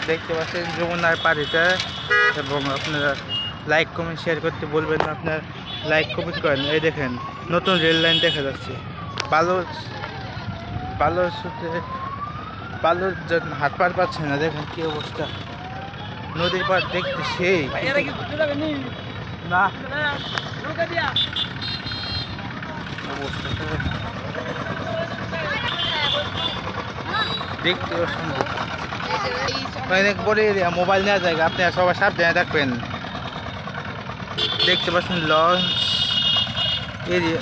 দেখতে পাচ্ছেন যমুনার পাড়িটা এবং আপনারা লাইক কমেন্ট শেয়ার করতে বলবেন না, আপনার লাইক কমেন্ট করেন। এই দেখেন নতুন রেল লাইন দেখা যাচ্ছে। বালুর সাথে বালুর হাত পার পাচ্ছে না, দেখেন কি অবস্থা। নদীর পাড় দেখতে সেই না অবস্থা দেখতে অসম্ভব। অনেক বড় এরিয়া, মোবাইল নেওয়া জায়গা, আপনারা সবাই সাবধানে থাকবেন। দেখতে পাচ্ছেন লঞ্চ এরিয়া,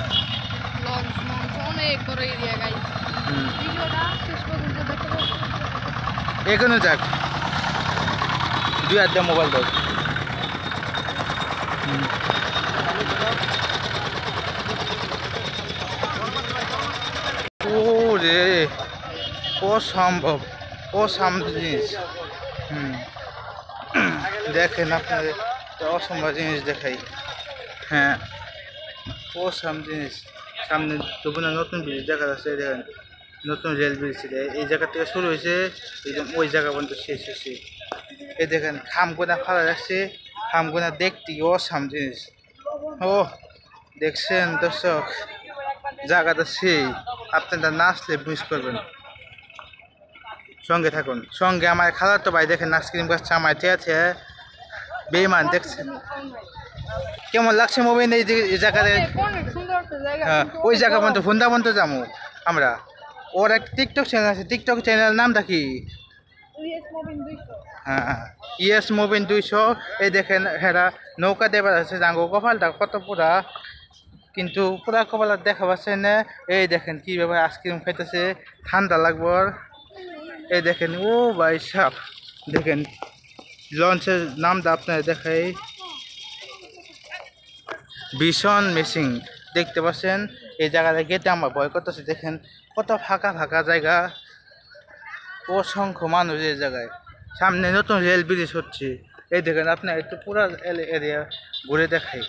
এখানে যাক 2 হাত দিয়ে মোবাইল দাও। ও রে অসম্ভব জিনিস। দেখেন আপনাদের অসম্ভব জিনিস দেখাই। হ্যাঁ জিনিস। সামনে যমুনা নতুন ব্রিজ দেখা যাচ্ছে, দেখেন নতুন রেল ব্রিজ। এই জায়গা থেকে শুরু হয়েছে একদম ওই জায়গা পর্যন্ত শেষ হয়েছে। এই দেখেন খামগোনা ফালা যাচ্ছে, খামগোনা দেখতে অসাম জিনিস। ও দেখছেন দর্শক, জায়গাটা সেই, আপনারা না আসলে মিস করবেন। সঙ্গে থাকুন, সঙ্গে আমার খালার তো ভাই দেখেন আইসক্রিম খাচ্ছে আমার চেয়েছে বেইমান। দেখছেন কেমন লাগছে মোবাইল এই জায়গাতে। হ্যাঁ ওই জায়গা পর্যন্ত ফোনদা পর্যন্ত যাবো আমরা। ওর একটা টিকটক চ্যানেল আছে, টিকটক চ্যানেলের নামটা কি? হ্যাঁ ইয়েস মোবিন 200। এই দেখেন হেরা নৌকা দেবার আছে, জাঙ্গো কপালটা কত পুরা, কিন্তু পুরা কপাল দেখা পাচ্ছে না। এই দেখেন কীভাবে আইসক্রিম খাইতেছে, ঠান্ডা লাগবো। এই দেখেন ও ভাই সাপ, দেখেন লঞ্চের নামটা আপনার দেখাই, ভীষণ মিসিং। দেখতে পাচ্ছেন এই জায়গাটা গেতে আমার ভয় করতেছে। দেখেন কত ফাঁকা জায়গা, অসংখ্য মানুষ এই জায়গায়। সামনে নতুন রেল ব্রিজ হচ্ছে। এই দেখেন আপনার একটু পুরো এরিয়া ঘুরে দেখাই।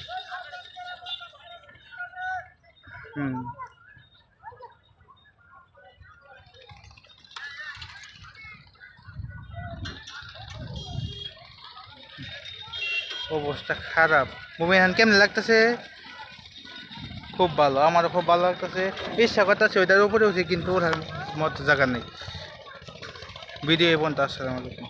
অবস্থা খারাপ। মুমিন কেমন লাগতেছে? খুব ভালো, আমারও খুব ভালো লাগতেছে। ইচ্ছা করতেছে ওইটার উপরে উঠে, কিন্তু ওঠার মতো জায়গা নেই। ভিডিও এই পর্যন্ত। আসসালামু আলাইকুম।